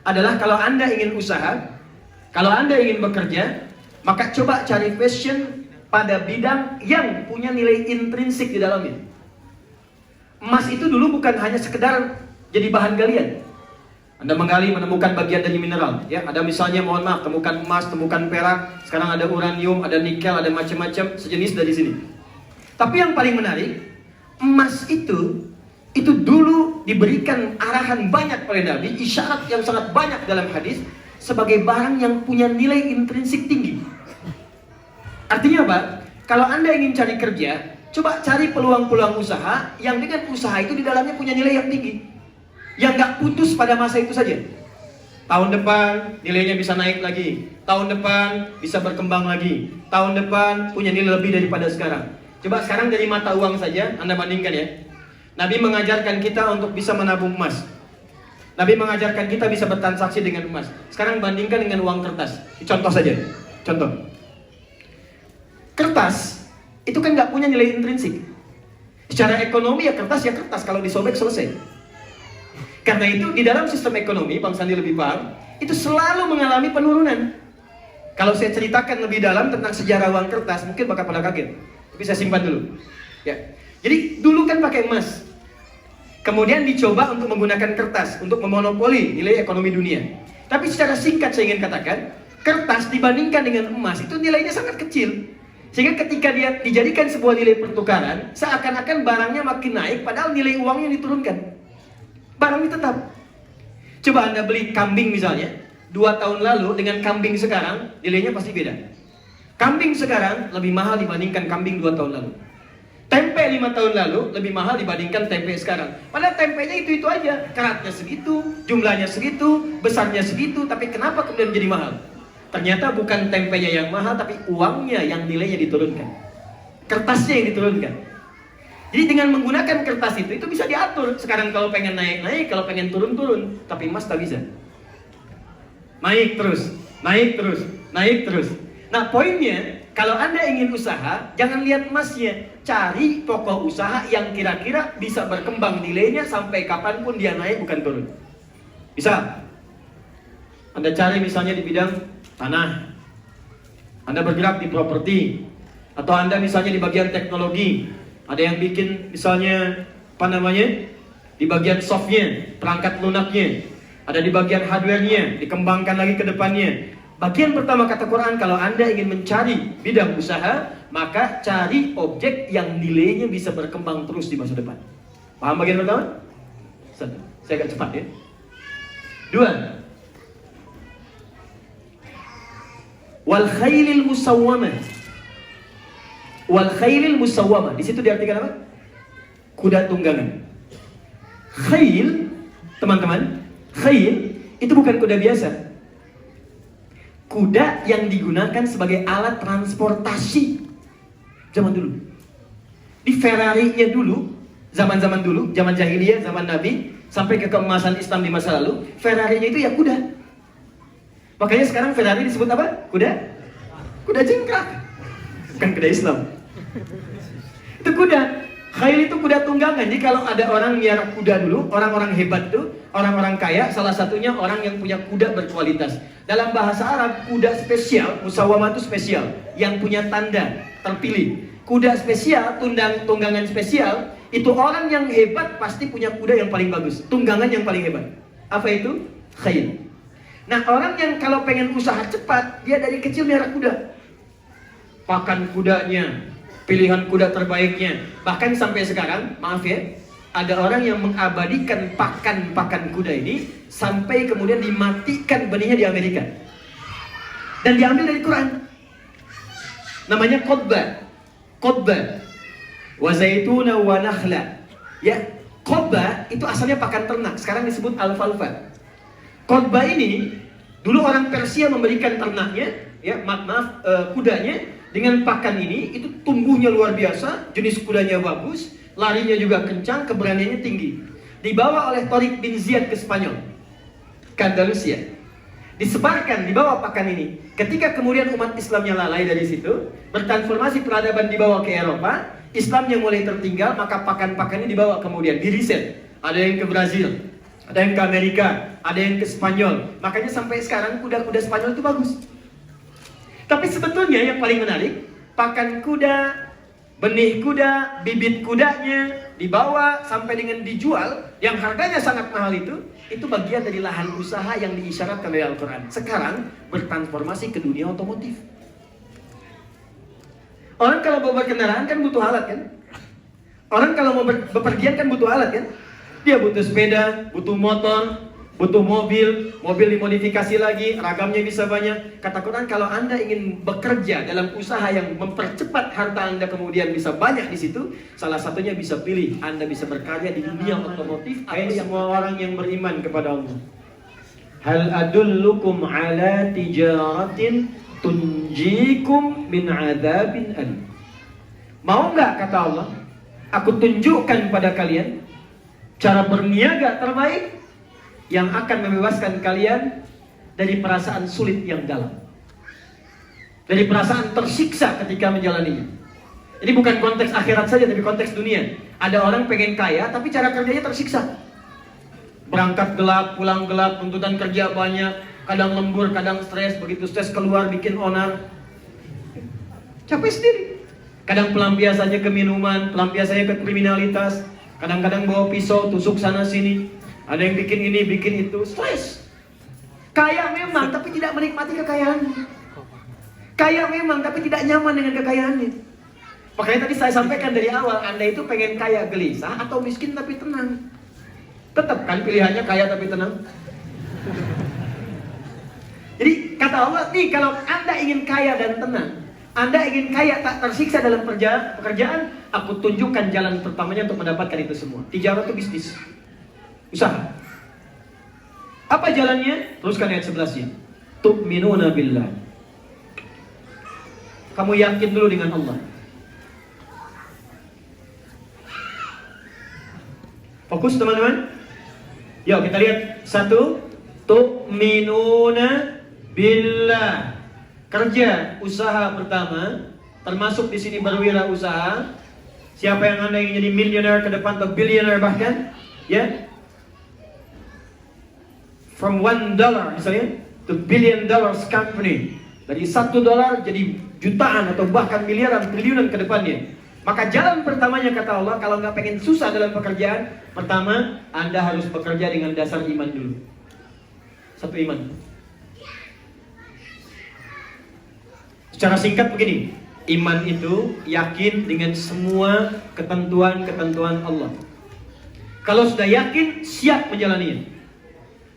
adalah kalau Anda ingin usaha, kalau Anda ingin bekerja, maka coba cari passion pada bidang yang punya nilai intrinsik di dalamnya. Emas itu dulu bukan hanya sekedar jadi bahan galian. Anda menggali menemukan bagian dari mineral, ya. Ada misalnya, mohon maaf, temukan emas, temukan perak, sekarang ada uranium, ada nikel, ada macam-macam sejenis dari sini. Tapi yang paling menarik, emas itu itu dulu diberikan arahan banyak oleh Nabi, isyarat yang sangat banyak dalam hadis, sebagai barang yang punya nilai intrinsik tinggi. Artinya apa? Kalau Anda ingin cari kerja, coba cari peluang-peluang usaha yang dengan usaha itu di dalamnya punya nilai yang tinggi, yang nggak putus pada masa itu saja. Tahun depan nilainya bisa naik lagi, tahun depan bisa berkembang lagi, tahun depan punya nilai lebih daripada sekarang. Coba sekarang dari mata uang saja Anda bandingkan ya. Nabi mengajarkan kita untuk bisa menabung emas. Nabi mengajarkan kita bisa bertransaksi dengan emas. Sekarang bandingkan dengan uang kertas. Contoh saja. Contoh. Kertas itu kan nggak punya nilai intrinsik. Secara ekonomi ya kertas kalau disobek selesai. Karena itu di dalam sistem ekonomi, Bang Sandi lebih paham, itu selalu mengalami penurunan. Kalau saya ceritakan lebih dalam tentang sejarah uang kertas, mungkin bakal pada kaget. Tapi saya simpan dulu. Ya. Jadi dulu kan pakai emas. Kemudian dicoba untuk menggunakan kertas untuk memonopoli nilai ekonomi dunia. Tapi secara singkat saya ingin katakan, kertas dibandingkan dengan emas itu nilainya sangat kecil. Sehingga ketika dia dijadikan sebuah nilai pertukaran, seakan-akan barangnya makin naik padahal nilai uangnya diturunkan. Barangnya tetap. Coba Anda beli kambing misalnya, 2 tahun lalu dengan kambing sekarang, nilainya pasti beda. Kambing sekarang lebih mahal dibandingkan kambing 2 tahun lalu. Tempe 5 tahun lalu lebih mahal dibandingkan tempe sekarang. Padahal tempenya itu aja, keratnya segitu, jumlahnya segitu, besarnya segitu, tapi kenapa kemudian jadi mahal? Ternyata bukan tempenya yang mahal, tapi uangnya yang nilainya diturunkan. Kertasnya yang diturunkan. Jadi dengan menggunakan kertas itu bisa diatur. Sekarang kalau pengen naik-naik, kalau pengen turun-turun. Tapi emas tak bisa. Naik terus, naik terus, naik terus. Nah poinnya, kalau Anda ingin usaha, jangan lihat emasnya. Cari pokok usaha yang kira-kira bisa berkembang nilainya sampai kapanpun dia naik bukan turun. Bisa. Anda cari misalnya di bidang tanah. Anda bergerak di properti. Atau Anda misalnya di bagian teknologi. Ada yang bikin misalnya, di bagian softnya, perangkat lunaknya. Ada di bagian hardware-nya, dikembangkan lagi ke depannya. Bagian pertama kata Quran, kalau Anda ingin mencari bidang usaha, maka cari objek yang nilainya bisa berkembang terus di masa depan. Paham bagian pertama? Satu. Saya agak cepat ya. 2. Wal khailil musawwamah. Wal khailil musawwamah. Di situ diartikan apa? Kuda tunggangan. Khail, teman-teman, khail itu bukan kuda biasa. Kuda yang digunakan sebagai alat transportasi zaman dulu. Di Ferrari-nya dulu, zaman-zaman dulu, zaman jahiliyah, zaman Nabi, sampai ke keemasan Islam di masa lalu, Ferrari-nya itu ya kuda. Makanya sekarang Ferrari disebut apa? Kuda? Kuda jengkrak. Bukan kuda Islam. Itu kuda. Khail itu kuda tunggangan. Jadi kalau ada orang miara kuda dulu, orang-orang hebat tuh, orang-orang kaya, salah satunya orang yang punya kuda berkualitas. Dalam bahasa Arab, kuda spesial, musawwamah itu spesial, yang punya tanda, terpilih. Kuda spesial, tunggangan spesial, itu orang yang hebat pasti punya kuda yang paling bagus, tunggangan yang paling hebat. Apa itu? Khail. Nah, orang yang kalau pengen usaha cepat, dia dari kecil miara kuda. Pakan kudanya, pilihan kuda terbaiknya. Bahkan sampai sekarang, maaf ya, ada orang yang mengabadikan pakan kuda ini sampai kemudian dimatikan benihnya di Amerika. Dan diambil dari Quran. Namanya qodba. Qodba. Wa zaituna wa nakhla. Ya, qodba itu asalnya pakan ternak, sekarang disebut alfalfa. Qodba ini dulu orang Persia memberikan ternaknya, ya, kudanya dengan pakan ini, itu tumbuhnya luar biasa, jenis kudanya bagus, larinya juga kencang, keberaniannya tinggi. Dibawa oleh Tariq bin Ziyad ke Spanyol, ke Andalusia. Disebarkan, dibawa pakan ini. Ketika kemudian umat Islamnya lalai dari situ, bertransformasi peradaban dibawa ke Eropa, Islamnya mulai tertinggal, maka pakan-pakan ini dibawa kemudian, diriset. Ada yang ke Brazil, ada yang ke Amerika, ada yang ke Spanyol. Makanya sampai sekarang kuda-kuda Spanyol itu bagus. Tapi sebetulnya yang paling menarik, pakan kuda, benih kuda, bibit kudanya dibawa sampai dengan dijual, yang harganya sangat mahal itu bagian dari lahan usaha yang diisyaratkan oleh Al-Quran. Sekarang bertransformasi ke dunia otomotif. Orang kalau mau berkendaraan kan butuh alat kan? Orang kalau mau bepergian kan butuh alat kan? Dia butuh sepeda, butuh motor, butuh mobil, mobil dimodifikasi lagi, ragamnya bisa banyak. Kata Quran, kalau Anda ingin bekerja dalam usaha yang mempercepat harta Anda kemudian bisa banyak di situ, salah satunya bisa pilih Anda bisa berkarya di dunia otomotif. Hai semua orang yang beriman kepada Allah. Hal adullukum ala tijaratin tunjikum min adzabin alim. Mau enggak, kata Allah, aku tunjukkan pada kalian cara berniaga terbaik yang akan membebaskan kalian dari perasaan sulit yang dalam, dari perasaan tersiksa ketika menjalaninya. Ini bukan konteks akhirat saja, tapi konteks dunia. Ada orang pengen kaya, tapi cara kerjanya tersiksa. Berangkat gelap, pulang gelap, tuntutan kerja banyak, kadang lembur, kadang stres, begitu stres keluar bikin onar, capek sendiri. Kadang pelampiasannya ke minuman, pelampiasannya ke kriminalitas, kadang-kadang bawa pisau, tusuk sana sini. Ada yang bikin ini, bikin itu, stres. Kaya memang, tapi tidak menikmati kekayaannya. Kaya memang, tapi tidak nyaman dengan kekayaannya. Makanya tadi saya sampaikan dari awal, Anda itu pengen kaya gelisah atau miskin tapi tenang. Tetap kan pilihannya kaya tapi tenang. Jadi kata Allah, nih kalau Anda ingin kaya dan tenang, Anda ingin kaya tak tersiksa dalam pekerjaan, aku tunjukkan jalan pertamanya untuk mendapatkan itu semua. Tijarah itu bisnis, usaha. Apa jalannya? Teruskan ayat 11-nya. Tu'minuna billah. Kamu yakin dulu dengan Allah. Fokus teman-teman. Yuk kita lihat. Satu, tu'minuna billah. Kerja, usaha pertama, termasuk di sini berwirausaha. Siapa yang Anda ingin jadi millionaire ke depan atau billionaire bahkan, ya? From $1 misalnya to $1 billion company. Dari $1 jadi jutaan atau bahkan miliaran, triliunan ke depannya. Maka jalan pertamanya kata Allah, kalau nggak pengen susah dalam pekerjaan, pertama Anda harus bekerja dengan dasar iman dulu. Satu iman. Secara singkat begini, iman itu yakin dengan semua ketentuan-ketentuan Allah. Kalau sudah yakin, siap menjalaninya.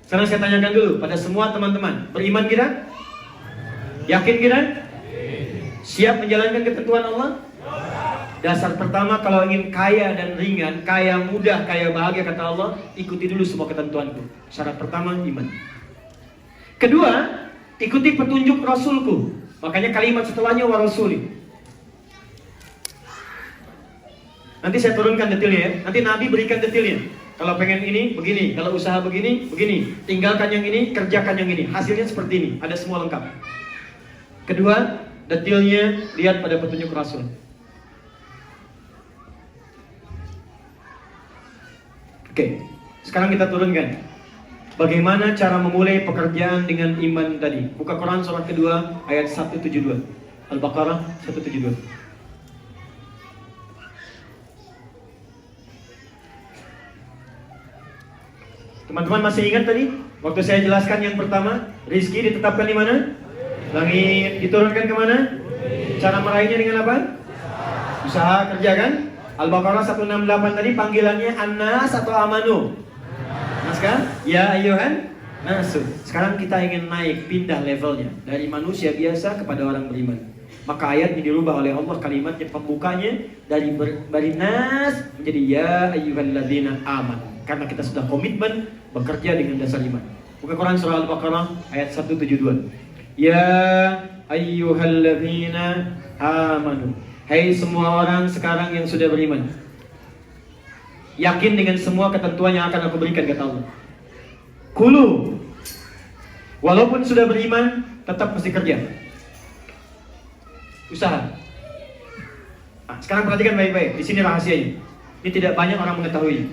Sekarang saya tanyakan dulu pada semua teman-teman, beriman kita? Yakin kita? Siap menjalankan ketentuan Allah? Dasar pertama kalau ingin kaya dan ringan, kaya mudah, kaya bahagia kata Allah, ikuti dulu semua ketentuanku. Syarat pertama iman. Kedua, ikuti petunjuk Rasulku. Makanya kalimat setelahnya wa rasuli. Nanti saya turunkan detailnya ya. Nanti Nabi berikan detailnya. Kalau pengen ini, begini. Kalau usaha begini, begini. Tinggalkan yang ini, kerjakan yang ini. Hasilnya seperti ini. Ada semua lengkap. Kedua, detailnya lihat pada petunjuk Rasul. Oke, sekarang kita turunkan. Bagaimana cara memulai pekerjaan dengan iman tadi? Buka Quran surah kedua ayat 172. Al-Baqarah 172. Teman-teman masih ingat tadi? Waktu saya jelaskan yang pertama, rizki ditetapkan di mana? Langit. Diturunkan ke mana? Cara meraihnya dengan apa? Usaha, kerja kan? Al-Baqarah 168 tadi panggilannya An-Nas atau Amanu? Nas kan? Ya ayyuhan nasu. Sekarang kita ingin naik, pindah levelnya dari manusia biasa kepada orang beriman. Maka ayat ini dirubah oleh Allah, kalimatnya pembukanya dari nas menjadi ya ayyuhalladzina aman. Karena kita sudah komitmen bekerja dengan dasar iman. Buka Quran surah Al-Baqarah ayat 172. Ya ayyuhalladzina amanu. Hai semua orang sekarang yang sudah beriman, yakin dengan semua ketentuan yang akan aku berikan kata Allah. Kulu. Walaupun sudah beriman, tetap mesti kerja. Usaha. Nah, sekarang perhatikan baik-baik. Di sini rahasianya. Ini tidak banyak orang mengetahui.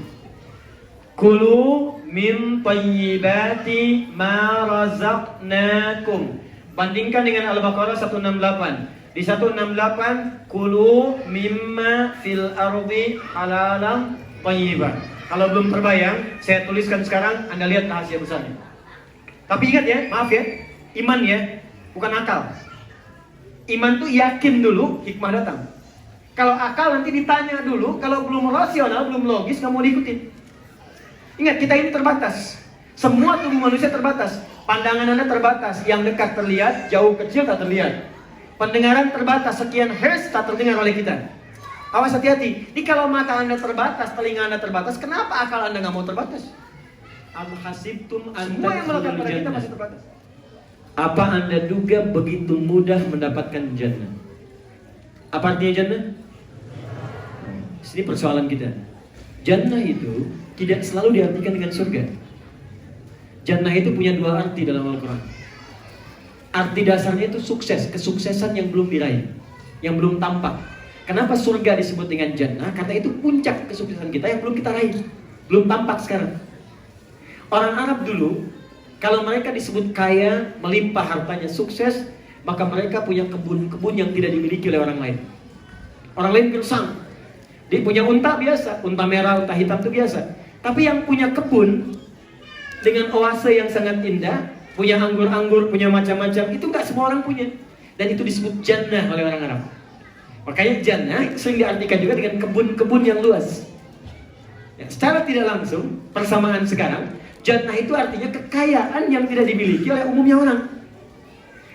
Kulu min thayyibati ma razaqnakum. Bandingkan dengan Al-Baqarah 168. Di 168, kulu mimma fil ardi halalan thayyiban. Kalau belum terbayang, saya tuliskan sekarang, Anda lihat rahasia besarnya. Tapi ingat ya, maaf ya, iman ya, bukan akal. Iman tuh yakin dulu, hikmah datang. Kalau akal nanti ditanya dulu, kalau belum rasional, belum logis, nggak mau diikutin. Ingat, kita ini terbatas. Semua tubuh manusia terbatas. Pandangan Anda terbatas. Yang dekat terlihat, jauh kecil tak terlihat. Pendengaran terbatas, sekian hertz tak terdengar oleh kita. Awas, hati-hati. Ini kalau mata Anda terbatas, telinga Anda terbatas, kenapa akal Anda nggak mau terbatas? Am hasibtum an semua yang melekat pada kita masih terbatas. Apa Anda duga begitu mudah mendapatkan jannah? Apa artinya jannah? Sini persoalan kita. Jannah itu tidak selalu diartikan dengan surga. Jannah itu punya dua arti dalam Al-Quran. Arti dasarnya itu sukses, kesuksesan yang belum diraih, yang belum tampak. Kenapa surga disebut dengan jannah? Karena itu puncak kesuksesan kita yang belum kita raih, belum tampak sekarang. Orang Arab dulu, kalau mereka disebut kaya, melimpah hartanya, sukses, maka mereka punya kebun-kebun yang tidak dimiliki oleh orang lain. Orang lain gersang. Dia punya unta biasa, unta merah, unta hitam itu biasa. Tapi yang punya kebun dengan oase yang sangat indah, punya anggur-anggur, punya macam-macam, itu nggak semua orang punya. Dan itu disebut jannah oleh orang Arab. Makanya jannah itu sering diartikan juga dengan kebun-kebun yang luas. Ya, secara tidak langsung, persamaan sekarang, jannah itu artinya kekayaan yang tidak dimiliki oleh umumnya orang.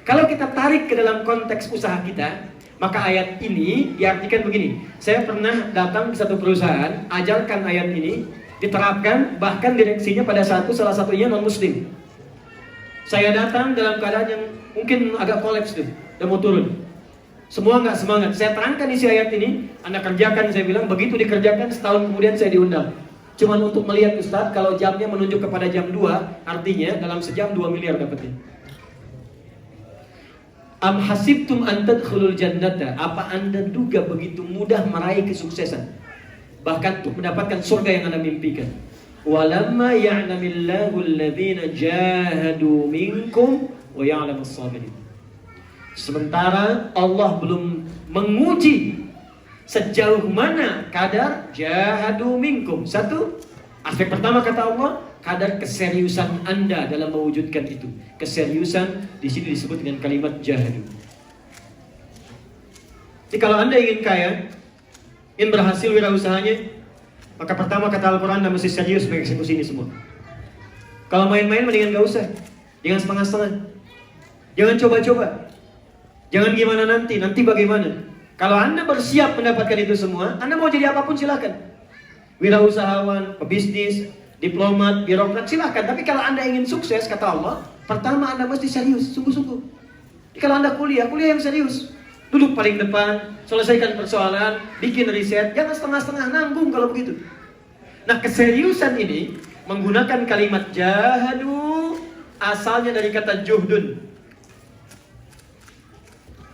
Kalau kita tarik ke dalam konteks usaha kita, maka ayat ini diartikan begini. Saya pernah datang ke satu perusahaan, ajarkan ayat ini, diterapkan, bahkan direksinya pada salah satunya non-muslim. Saya datang dalam keadaan yang mungkin agak kolaps tuh, udah mau turun. Semua nggak semangat. Saya terangkan isi ayat ini, Anda kerjakan, saya bilang, begitu dikerjakan, setahun kemudian saya diundang. Cuman untuk melihat Ustadz, kalau jamnya menunjuk kepada jam 2, artinya dalam sejam 2 miliar dapatnya. Am hasibtum an tadkhulul jannata? Apa Anda duga begitu mudah meraih kesuksesan? Bahkan untuk mendapatkan surga yang Anda mimpikan. Walamma ya'lamillahu alladhina jahadu minkum wa ya'lamus sabirin. Sementara Allah belum menguji sejauh mana kadar jahadu minkum. Satu, aspek pertama kata Allah, kadar keseriusan Anda dalam mewujudkan itu. Keseriusan di sini disebut dengan kalimat jahadu. Jadi kalau Anda ingin kaya, ingin berhasil wirausahanya, maka pertama kata Al-Quran, Anda mesti serius mengeksekusi ini semua. Kalau main-main mendingan gak usah. Jangan setengah-setengah. Jangan coba-coba. Jangan gimana nanti bagaimana. Kalau Anda bersiap mendapatkan itu semua, Anda mau jadi apapun silakan. Wirausahawan, pebisnis, diplomat, birokrat, silahkan. Tapi kalau Anda ingin sukses, kata Allah, pertama Anda mesti serius, sungguh-sungguh. Kalau Anda kuliah yang serius. Duduk paling depan, selesaikan persoalan, bikin riset, jangan setengah-setengah, nanggung kalau begitu. Nah, keseriusan ini menggunakan kalimat jahadu, asalnya dari kata juhdun.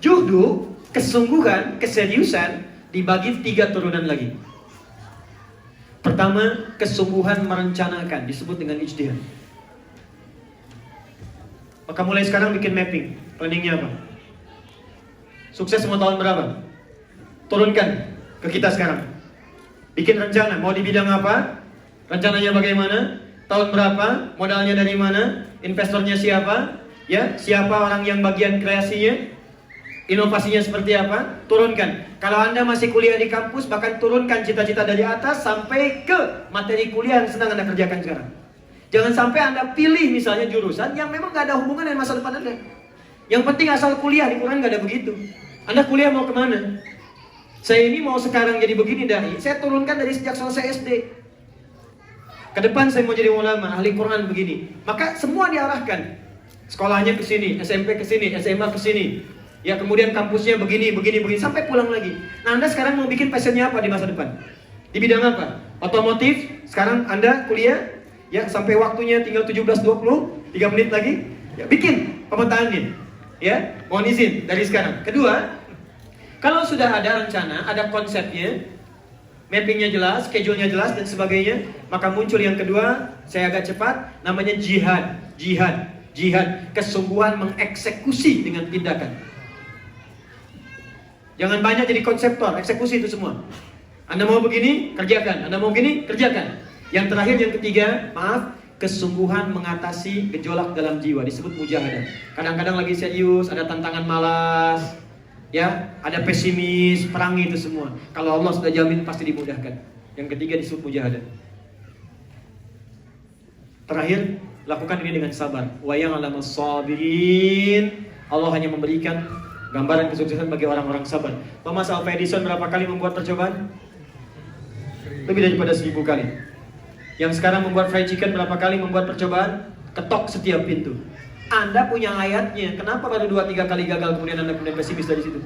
Juhdu, kesungguhan, keseriusan, dibagi 3 turunan lagi. Pertama, kesungguhan merencanakan, disebut dengan ijtihad. Maka mulai sekarang bikin mapping, planningnya apa? Sukses mau tahun berapa? Turunkan ke kita sekarang. Bikin rencana, mau di bidang apa? Rencananya bagaimana? Tahun berapa? Modalnya dari mana? Investornya siapa? Ya, siapa orang yang bagian kreasinya? Inovasinya seperti apa? Turunkan. Kalau Anda masih kuliah di kampus, bahkan turunkan cita-cita dari atas sampai ke materi kuliah yang sedang Anda kerjakan sekarang. Jangan sampai Anda pilih misalnya jurusan yang memang gak ada hubungan dengan masa depan Anda. Yang penting asal kuliah, di Quran gak ada begitu. Anda kuliah mau kemana? Saya ini mau sekarang jadi begini dai, saya turunkan dari sejak selesai SD. Ke depan saya mau jadi ulama, ahli Quran begini. Maka semua diarahkan. Sekolahnya ke sini, SMP ke sini, SMA ke sini. Ya, kemudian kampusnya begini, sampai pulang lagi. Nah, Anda sekarang mau bikin passionnya apa di masa depan? Di bidang apa? Otomotif, sekarang Anda kuliah, ya sampai waktunya tinggal 17.20, 3 menit lagi, ya bikin pemetaannya. Ya, mohon izin dari sekarang. Kedua, kalau sudah ada rencana, ada konsepnya, mappingnya jelas, schedule-nya jelas dan sebagainya, maka muncul yang kedua, saya agak cepat, namanya jihad. Jihad, kesungguhan mengeksekusi dengan tindakan. Jangan banyak jadi konseptor, eksekusi itu semua. Anda mau begini, kerjakan. Anda mau begini, kerjakan. Yang terakhir, yang ketiga, maaf, kesungguhan mengatasi gejolak dalam jiwa, disebut mujahadah. Kadang-kadang lagi serius, ada tantangan malas, ya, ada pesimis, perangi itu semua. Kalau Allah sudah jamin pasti dimudahkan. Yang ketiga disebut mujahadah. Terakhir, lakukan ini dengan sabar. Wa ya'lamus sabirin. Allah hanya memberikan gambaran kesuksesan bagi orang-orang sabar. Thomas Alva Edison berapa kali membuat percobaan? Lebih daripada 1000 kali. Yang sekarang membuat fried chicken berapa kali membuat percobaan? Ketok setiap pintu. Anda punya ayatnya. Kenapa baru 2-3 kali gagal kemudian Anda kemudian pesimis dari situ?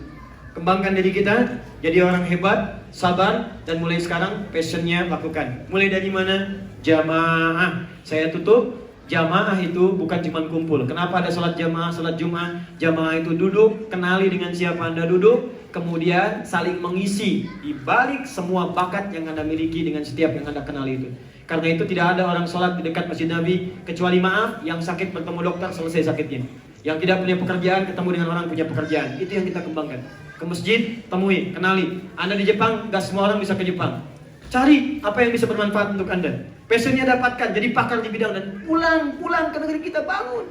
Kembangkan diri kita, jadi orang hebat, sabar, dan mulai sekarang passionnya lakukan. Mulai dari mana? Jamaah. Saya tutup. Jamaah itu bukan cuma kumpul. Kenapa ada salat jamaah, salat Jumat? Jamaah itu duduk, kenali dengan siapa Anda duduk, kemudian saling mengisi di balik semua bakat yang Anda miliki dengan setiap yang Anda kenali itu. Karena itu tidak ada orang salat di dekat Masjid Nabi kecuali maaf, yang sakit bertemu dokter selesai sakitnya. Yang tidak punya pekerjaan ketemu dengan orang punya pekerjaan. Itu yang kita kembangkan. Ke masjid, temui, kenali. Anda di Jepang, gak semua orang bisa ke Jepang. Cari apa yang bisa bermanfaat untuk Anda. Passionnya dapatkan, jadi pakar di bidang dan pulang ke negeri kita, bangun.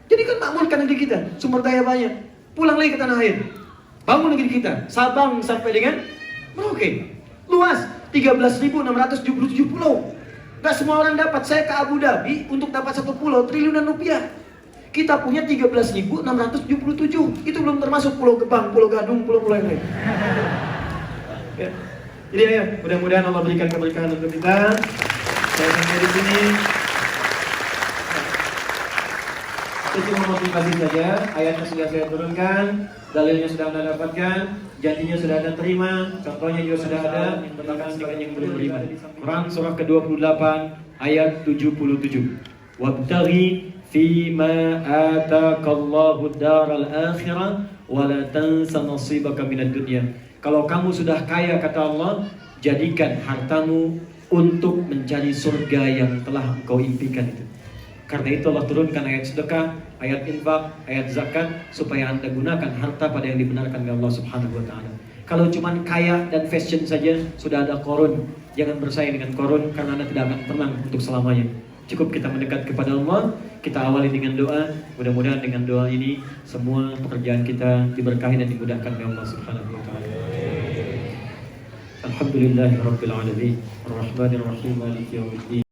Jadi kan makmurkan negeri kita, sumber daya banyak. Pulang lagi ke tanah air. Bangun negeri kita, Sabang sampai dengan Merauke. Luas 13.677 pulau. Gak semua orang dapat. Saya ke Abu Dhabi untuk dapat satu pulau triliunan rupiah. Kita punya 13.677. Itu belum termasuk Pulau Gebang, Pulau Gadung, pulau-pulau yang lain. Ya. Jadi ya, mudah-mudahan Allah berikan keberkahan untuk kita. Saya sampai di sini. Itu cuma motivasi saja. Ayatnya sudah saya turunkan, dalilnya sudah Anda dapatkan, janjinya sudah Anda terima, contohnya juga sudah ada. Bahkan dengan yang belum beriman. Quran surah ke-28 ayat 77. Wabtaghi fima ataqallahu daral akhirah wa la tansa nasibaka minad dunya. Kalau kamu sudah kaya, kata Allah, jadikan hartamu untuk mencari surga yang telah engkau impikan itu. Karena itu Allah turunkan ayat sedekah, ayat infak, ayat zakat, supaya Anda gunakan harta pada yang dibenarkan oleh Allah Subhanahu wa Ta'ala. Kalau cuma kaya dan fashion saja, sudah ada korun. Jangan bersaing dengan korun, karena Anda tidak akan tenang untuk selamanya. Cukup kita mendekat kepada Allah. Kita awali dengan doa. Mudah-mudahan dengan doa ini semua pekerjaan kita diberkahi dan dimudahkan oleh Allah Subhanahu wa Ta'ala. Alhamdulillahirabbil alamin. Arrahmanirrahim. Maliki yaumiddin.